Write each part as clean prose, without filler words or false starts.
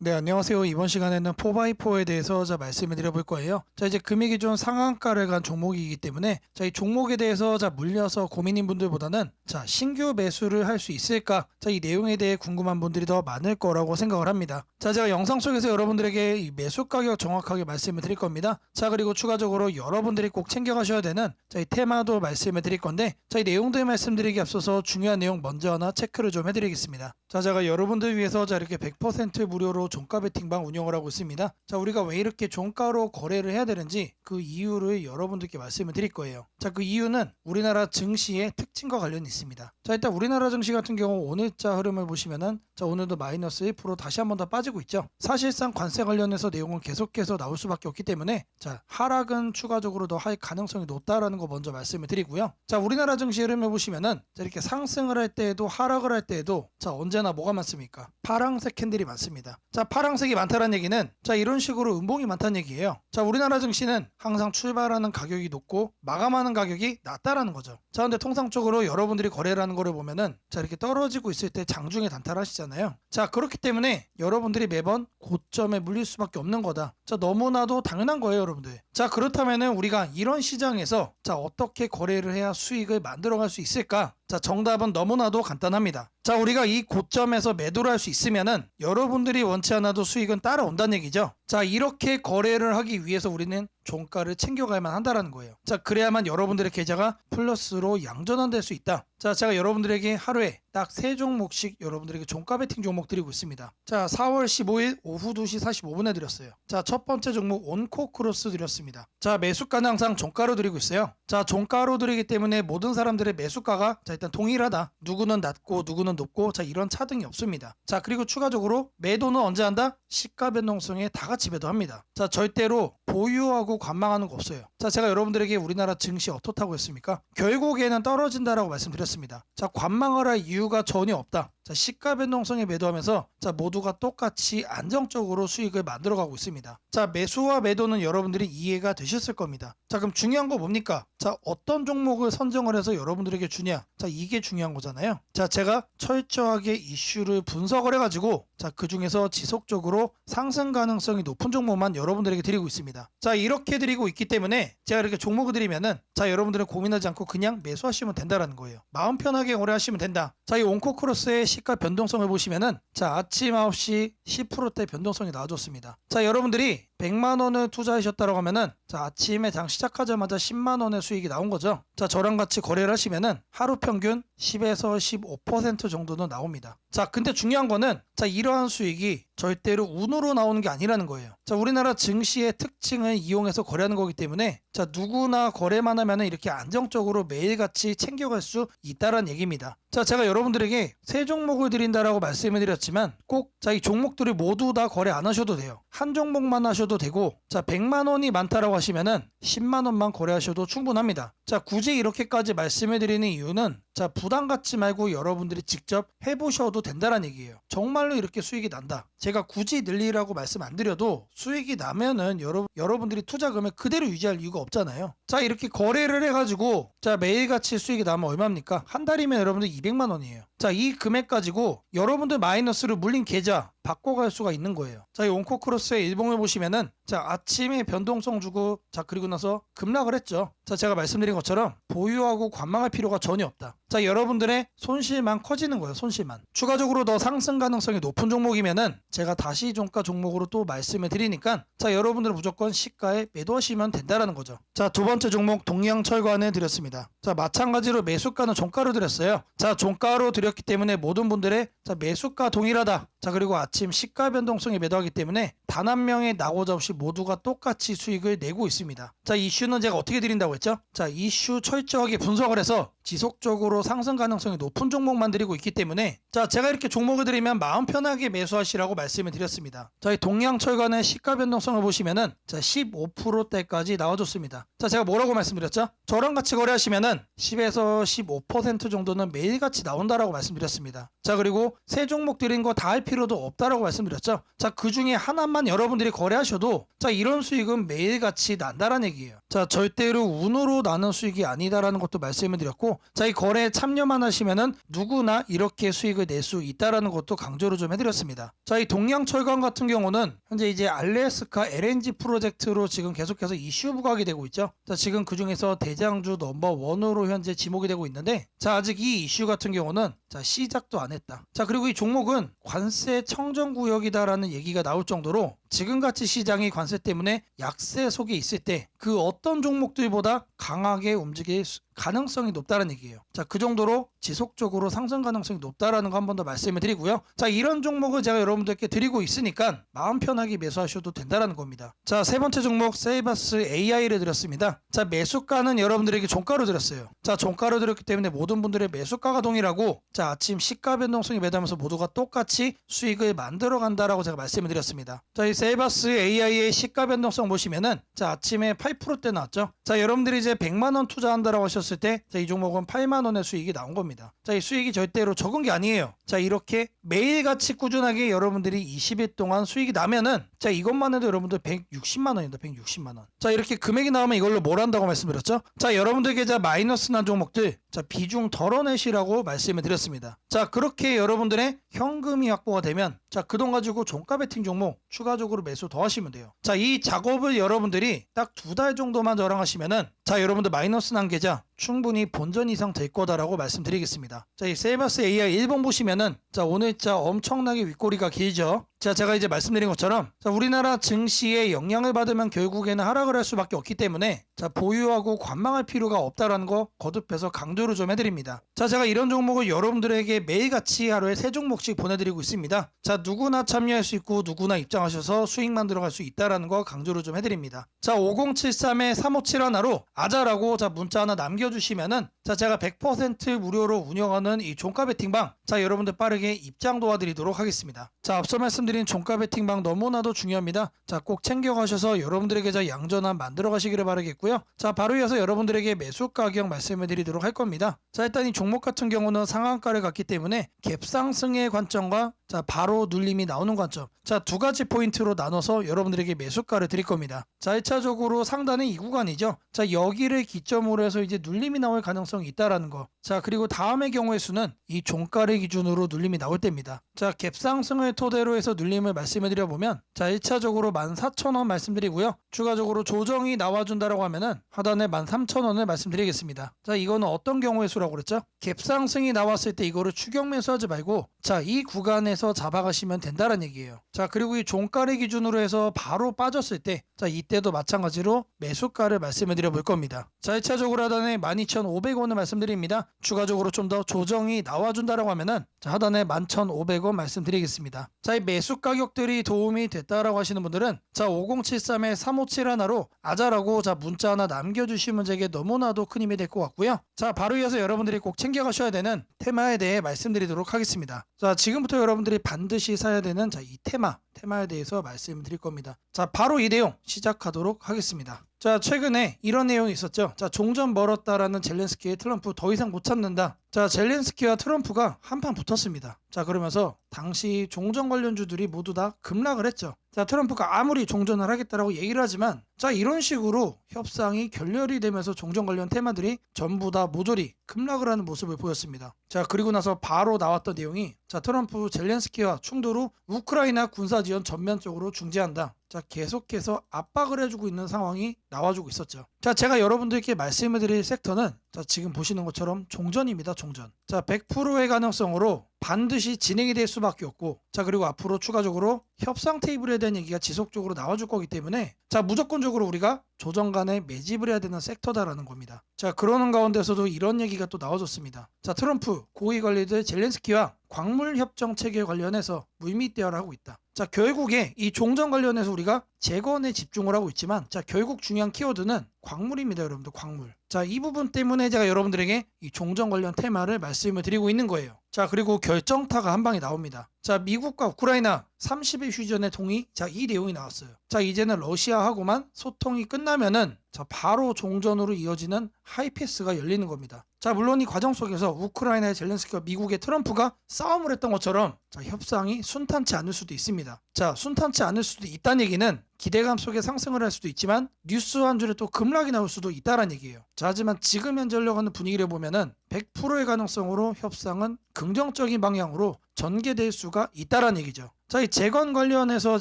네, 안녕하세요. 이번 시간에는 4x4에 대해서 말씀을 드려볼 거예요. 이제 금액이 좀 상한가를 간 종목이기 때문에 이 종목에 대해서 물려서 고민인 분들보다는 신규 매수를 할 수 있을까? 이 내용에 대해 궁금한 분들이 더 많을 거라고 생각을 합니다. 제가 영상 속에서 여러분들에게 이 매수 가격 정확하게 말씀을 드릴 겁니다. 그리고 추가적으로 여러분들이 꼭 챙겨가셔야 되는 이 테마도 말씀을 드릴 건데 이 내용들 말씀드리기 앞서서 중요한 내용 먼저 하나 체크를 좀 해드리겠습니다. 제가 여러분들 위해서 이렇게 100% 무료로 종가 베팅방 운영을 하고 있습니다. 우리가 왜 이렇게 종가로 거래를 해야 되는지 그 이유를 여러분들께 말씀을 드릴 거예요. 그 이유는 우리나라 증시의 특징과 관련이 있습니다. 일단 우리나라 증시 같은 경우 오늘자 흐름을 보시면은 오늘도 마이너스 1% 다시 한 번 더 빠지고 있죠. 사실상 관세 관련해서 내용은 계속해서 나올 수밖에 없기 때문에 하락은 추가적으로 더 할 가능성이 높다라는 거 먼저 말씀을 드리고요. 우리나라 증시 흐름을 보시면은 이렇게 상승을 할 때에도 하락을 할 때에도 언제나 뭐가 많습니까? 파랑색 캔들이 많습니다. 파랑색이 많다는 얘기는 이런 식으로 음봉이 많다는 얘기예요. 우리나라 증시는 항상 출발하는 가격이 높고 마감하는 가격이 낮다라는 거죠. 근데 통상적으로 여러분들이 거래를 하는 거를 보면은 이렇게 떨어지고 있을 때 장중에 단타하시잖아요. 그렇기 때문에 여러분들이 매번 고점에 물릴 수밖에 없는 거다. 너무나도 당연한 거예요, 여러분들. 그렇다면은 우리가 이런 시장에서 어떻게 거래를 해야 수익을 만들어갈 수 있을까? 정답은 너무나도 간단합니다. 우리가 이 고점에서 매도를 할 수 있으면은 여러분들이 원치 않아도 수익은 따라온다는 얘기죠. 이렇게 거래를 하기 위해서 우리는 종가를 챙겨가야만 한다는 거예요. 그래야만 여러분들의 계좌가 플러스로 양전환될 수 있다. 제가 여러분들에게 하루에 딱 3종목씩 여러분들에게 종가 베팅 종목 드리고 있습니다. 4월 15일 오후 2시 45분에 드렸어요. 첫 번째 종목 온코크로스 드렸습니다. 매수가는 항상 종가로 드리고 있어요. 종가로 드리기 때문에 모든 사람들의 매수가가 일단 동일하다. 누구는 낮고 누구는 높고 이런 차등이 없습니다. 그리고 추가적으로 매도는 언제 한다? 시가 변동성에 다 같이 매도합니다. 절대로 보유하고 관망하는 거 없어요. 제가 여러분들에게 우리나라 증시 어떻다고 했습니까? 결국에는 떨어진다라고 말씀드렸습니다. 관망을 할 이유가 전혀 없다. 시가 변동성에 매도하면서 모두가 똑같이 안정적으로 수익을 만들어가고 있습니다. 매수와 매도는 여러분들이 이해가 되셨을 겁니다. 그럼 중요한 거 뭡니까? 어떤 종목을 선정을 해서 여러분들에게 주냐? 이게 중요한 거잖아요. 제가 철저하게 이슈를 분석을 해가지고 그 중에서 지속적으로 상승 가능성이 높은 종목만 여러분들에게 드리고 있습니다. 이렇게 드리고 있기 때문에 제가 이렇게 종목을 드리면은 여러분들은 고민하지 않고 그냥 매수하시면 된다라는 거예요. 마음 편하게 거래하시면 된다. 이 온코크로스의 시가 변동성을 보시면은 아침 9시 10%대 변동성이 나와줬습니다. 여러분들이 100만원을 투자하셨다고 하면은 아침에 장 시작하자마자 10만원의 수익이 나온 거죠. 저랑 같이 거래를 하시면은 하루 평균 10에서 15% 정도는 나옵니다. 근데 중요한 거는 이러한 수익이 절대로 운으로 나오는 게 아니라는 거예요. 우리나라 증시의 특징을 이용해서 거래하는 거기 때문에 누구나 거래만 하면은 이렇게 안정적으로 매일같이 챙겨갈 수 있다는 얘기입니다. 제가 여러분들에게 3종목을 드린다라고 말씀을 드렸지만 꼭 이 종목들을 모두 다 거래 안 하셔도 돼요. 한 종목만 하셔도 되고 100만원이 많다라고 하시면은 10만원만 거래하셔도 충분합니다. 굳이 이렇게까지 말씀을 드리는 이유는 부담 갖지 말고 여러분들이 직접 해보셔도 된다는 얘기예요. 정말로 이렇게 수익이 난다. 제가 굳이 늘리라고 말씀 안 드려도 수익이 나면은 여러분들이 투자금을 그대로 유지할 이유가 없잖아요. 이렇게 거래를 해가지고 매일같이 수익이 나면 얼마입니까? 한 달이면 여러분들 200만원이에요. 이 금액 가지고 여러분들 마이너스로 물린 계좌 바꿔갈 수가 있는 거예요. 이 온코크로스의 일봉을 보시면은 아침에 변동성 주고 그리고 나서 급락을 했죠. 제가 말씀드린 것처럼 보유하고 관망할 필요가 전혀 없다. 여러분들의 손실만 커지는 거예요. 손실만. 추가적으로 더 상승 가능성이 높은 종목이면은 제가 다시 종가 종목으로 또 말씀을 드리니까 여러분들은 무조건 시가에 매도하시면 된다라는 거죠. 두 번째 종목 동양철관을 드렸습니다. 마찬가지로 매수가는 종가로 드렸어요. 종가로 드렸기 때문에 모든 분들의 매수가 동일하다. 그리고 아침 시가 변동성에 매도하기 때문에 단 한 명의 낙오자 없이 모두가 똑같이 수익을 내고 있습니다. 이슈는 제가 어떻게 드린다고 했죠? 이슈 철저하게 분석을 해서 지속적으로 상승 가능성이 높은 종목만 드리고 있기 때문에 제가 이렇게 종목을 드리면 마음 편하게 매수하시라고 말씀을 드렸습니다. 이 동양철관의 시가 변동성을 보시면은 15%대까지 나와줬습니다. 제가 뭐라고 말씀드렸죠? 저랑 같이 거래하시면은 10에서 15% 정도는 매일같이 나온다라고 말씀드렸습니다. 그리고 3종목 드린 거 다 할 필요도 없다라고 말씀드렸죠. 그 중에 하나만 여러분들이 거래하셔도 이런 수익은 매일같이 난다라는 얘기예요. 절대로 운으로 나는 수익이 아니다라는 것도 말씀을 드렸고 아니고 자, 이 거래에 참여만 하시면은 누구나 이렇게 수익을 낼 수 있다라는 것도 강조를 좀 해드렸습니다. 자, 이 동양철강 같은 경우는 현재 이제 알래스카 LNG 프로젝트로 지금 계속해서 이슈 부각이 되고 있죠. 자, 지금 그 중에서 대장주 넘버1으로 현재 지목이 되고 있는데 자, 아직 이 이슈 같은 경우는 자, 시작도 안 했다. 자, 그리고 이 종목은 관세 청정구역이다라는 얘기가 나올 정도로 지금같이 시장이 관세 때문에 약세 속에 있을 때 그 어떤 종목들보다 강하게 움직일 가능성이 높다는 얘기예요. 자, 그 정도로 지속적으로 상승 가능성이 높다라는 거 한 번 더 말씀을 드리고요. 자, 이런 종목을 제가 여러분들께 드리고 있으니까 마음 편하게 매수하셔도 된다라는 겁니다. 자, 세 번째 종목 세이버스 AI를 드렸습니다. 자, 매수가는 여러분들에게 종가로 드렸어요. 자, 종가로 드렸기 때문에 모든 분들의 매수가가 동일하고 자, 아침 시가 변동성이 매달면서 모두가 똑같이 수익을 만들어 간다라고 제가 말씀을 드렸습니다. 자, 이 세이버스 AI의 시가 변동성 보시면은 자, 아침에 8%대 나왔죠. 자, 여러분들이 이제 100만 원 투자한다라고 하셨을 때 자, 이 종목은 8만 원의 수익이 나온 겁니다. 자, 이 수익이 절대로 적은 게 아니에요. 자, 이렇게 매일같이 꾸준하게 여러분들이 20일 동안 수익이 나면은 자, 이것만 해도 여러분들 160만 원입니다. 160만 원. 자, 이렇게 금액이 나오면 이걸로 뭘 한다고 말씀드렸죠? 자, 여러분들께 자, 마이너스 난 종목들 자, 비중 덜어내시라고 말씀을 드렸습니다. 자, 그렇게 여러분들의 현금이 확보가 되면 자, 그 돈 가지고 종가 베팅 종목 추가적으로 매수 더 하시면 돼요. 자, 이 작업을 여러분들이 딱 2달 정도만 저랑 하시면은 자, 여러분들 마이너스 난 계좌 충분히 본전 이상 될 거다라고 말씀드리겠습니다. 자, 이 세이버스 AI 1번 보시면은 자, 오늘자 엄청나게 윗꼬리가 길죠. 자, 제가 이제 말씀드린 것처럼 자, 우리나라 증시에 영향을 받으면 결국에는 하락을 할 수밖에 없기 때문에 자, 보유하고 관망할 필요가 없다라는 거 거듭해서 강조를 좀 해드립니다. 자, 제가 이런 종목을 여러분들에게 매일같이 하루에 3종목씩 보내드리고 있습니다. 자, 누구나 참여할 수 있고 누구나 입장하셔서 수익 만들어갈 수 있다라는 거 강조를 좀 해드립니다. 자, 5073에 357 하나로 아자라고 자, 문자 하나 남겨주시면은 자, 제가 100% 무료로 운영하는 이 종가 베팅방 자, 여러분들 빠르게 입장 도와드리도록 하겠습니다. 자, 앞서 말씀드린 종가 베팅방 너무나도 중요합니다. 자, 꼭 챙겨가셔서 여러분들에게 자, 양전환 만들어 가시기를 바라겠고요. 자, 바로 이어서 여러분들에게 매수 가격 말씀을 드리도록 할 겁니다. 자, 일단 이 종목 같은 경우는 상한가를 갔기 때문에 갭상승의 관점과 자, 바로 눌림이 나오는 관점 자, 두 가지 포인트로 나눠서 여러분들에게 매수가를 드릴 겁니다. 자, 1차적으로 상단은 이 구간이죠. 자, 여기를 기점으로 해서 이제 눌림이 나올 가능성이 있다라는 거. 자, 그리고 다음의 경우의 수는 이 종가를 기준으로 눌림이 나올 때입니다. 자, 갭상승을 토대로 해서 눌림을 말씀을 드려보면 자, 1차적으로 14,000원 말씀드리고요. 추가적으로 조정이 나와준다라고 하면은 하단에 13,000원을 말씀드리겠습니다. 자, 이거는 어떤 경우의 수라고 그랬죠? 갭상승이 나왔을 때 이거를 추격 매수하지 말고 자, 이 구간에서 잡아가시면 된다는 얘기예요. 자, 그리고 이 종가를 기준으로 해서 바로 빠졌을 때 자, 이때도 마찬가지로 매수가를 말씀을 드려볼 겁니다. 자, 1차적으로 하단에 12,500원을 말씀드립니다. 추가적으로 좀 더 조정이 나와준다라고 하면은 자, 하단에 11,500원 말씀드리겠습니다. 자, 이 매수 가격들이 도움이 됐다라고 하시는 분들은 자, 5073에 357 하나로 아자라고 자, 문자 하나 남겨주시면 제게 너무나도 큰 힘이 될 것 같고요. 자, 바로 이어서 여러분들이 꼭 챙겨가셔야 되는 테마에 대해 말씀드리도록 하겠습니다. 자, 지금부터 여러분들이 반드시 사야 되는 자, 이 테마에 대해서 말씀드릴 겁니다. 자, 바로 이 내용 시작하도록 하겠습니다. 자, 최근에 이런 내용이 있었죠. 자, 종전 멀었다라는 젤렌스키의 트럼프 더 이상 못 참는다. 자, 젤렌스키와 트럼프가 한판 붙었습니다. 자, 그러면서 당시 종전 관련주들이 모두 다 급락을 했죠. 자, 트럼프가 아무리 종전을 하겠다라고 얘기를 하지만 자, 이런 식으로 협상이 결렬이 되면서 종전 관련 테마들이 전부 다 모조리 급락을 하는 모습을 보였습니다. 자, 그리고 나서 바로 나왔던 내용이 자, 트럼프 젤렌스키와 충돌 후 우크라이나 군사 지원 전면적으로 중지한다. 자, 계속해서 압박을 해주고 있는 상황이 나와주고 있었죠. 자, 제가 여러분들께 말씀을 드릴 섹터는 자, 지금 보시는 것처럼 종전입니다. 종전. 자, 100%의 가능성으로 반드시 진행이 될 수밖에 없고 자, 그리고 앞으로 추가적으로 협상 테이블에 대한 얘기가 지속적으로 나와줄 거기 때문에 자, 무조건적으로 우리가 조정간에 매집을 해야 되는 섹터다라는 겁니다. 자, 그러는 가운데서도 이런 얘기가 또 나와줬습니다. 자, 트럼프 고위 관리들 젤렌스키와 광물 협정 체결 관련해서 물밑대화를 하고 있다. 자, 결국에 이 종전 관련해서 우리가 재건에 집중을 하고 있지만 자, 결국 중요한 키워드는 광물입니다. 여러분들 광물. 자, 이 부분 때문에 제가 여러분들에게 이 종전 관련 테마를 말씀을 드리고 있는 거예요. 자, 그리고 결정타가 한 방에 나옵니다. 자, 미국과 우크라이나 30일 휴전의 동의. 자, 이 내용이 나왔어요. 자, 이제는 러시아하고만 소통이 끝나면은 자, 바로 종전으로 이어지는 하이패스가 열리는 겁니다. 자, 물론 이 과정 속에서 우크라이나의 젤렌스키와 미국의 트럼프가 싸움을 했던 것처럼 자, 협상이 순탄치 않을 수도 있습니다. 자, 순탄치 않을 수도 있다는 얘기는 기대감 속에 상승을 할 수도 있지만 뉴스 한 줄에 또 급락이 나올 수도 있다는 얘기예요. 자, 하지만 지금 현재 흘러가는 분위기를 보면은 100%의 가능성으로 협상은 긍정적인 방향으로 전개될 수가 있다는 얘기죠. 자, 이 재건 관련해서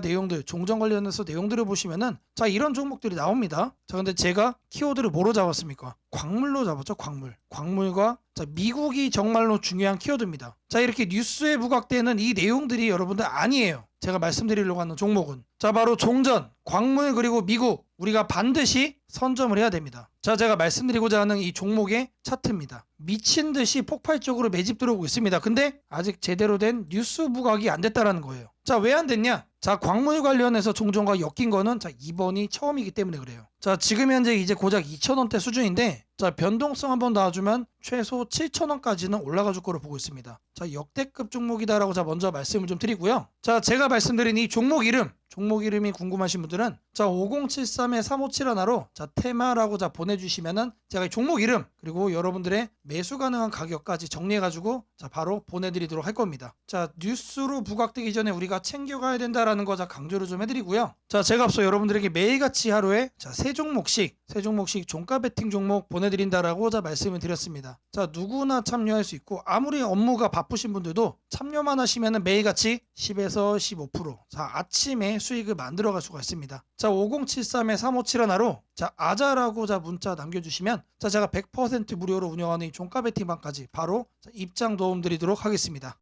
내용들, 종전 관련해서 내용들을 보시면은 이런 종목들이 나옵니다. 자, 근데 제가 키워드를 뭐로 잡았습니까? 광물로 잡았죠. 광물과 미국이 정말로 중요한 키워드입니다. 자, 이렇게 뉴스에 부각되는 이 내용들이 여러분들 아니에요. 제가 말씀드리려고 하는 종목은 바로 종전, 광물 그리고 미국, 우리가 반드시 선점을 해야 됩니다. 자, 제가 말씀드리고자 하는 이 종목의 차트입니다. 미친 듯이 폭발적으로 매집 들어오고 있습니다. 근데 아직 제대로 된 뉴스 부각이 안 됐다라는 거예요. 자, 왜 안 됐냐? 자, 광물 관련해서 종전과 엮인 거는 이번이 처음이기 때문에 그래요. 자, 지금 현재 이제 고작 2,000원대 수준인데 변동성 한번 놔주면 최소 7,000원까지는 올라가 줄 거로 보고 있습니다. 자, 역대급 종목이다라고 먼저 말씀을 좀 드리고요. 자, 제가 말씀드린 이 종목 이름이 궁금하신 분들은 5073-3571로 테마라고 보내주시면은 제가 이 종목 이름 그리고 여러분들의 매수 가능한 가격까지 정리해가지고 바로 보내드리도록 할 겁니다. 자, 뉴스로 부각되기 전에 우리가 챙겨가야 된다라는 거 강조를 좀 해드리고요. 자, 제가 앞서 여러분들에게 매일같이 하루에 세 종목씩 종가 베팅 종목 보내드린다라고 말씀을 드렸습니다. 자, 누구나 참여할 수 있고 아무리 업무가 바쁘신 분들도 참여만 하시면은 매일같이 10에서 15% 아침에 수익을 만들어갈 수가 있습니다. 자, 5073-3571로 아자라고 문자 남겨주시면 제가 100% 무료로 운영하는 이 종가 베팅방까지 바로 입장 도움 드리도록 하겠습니다.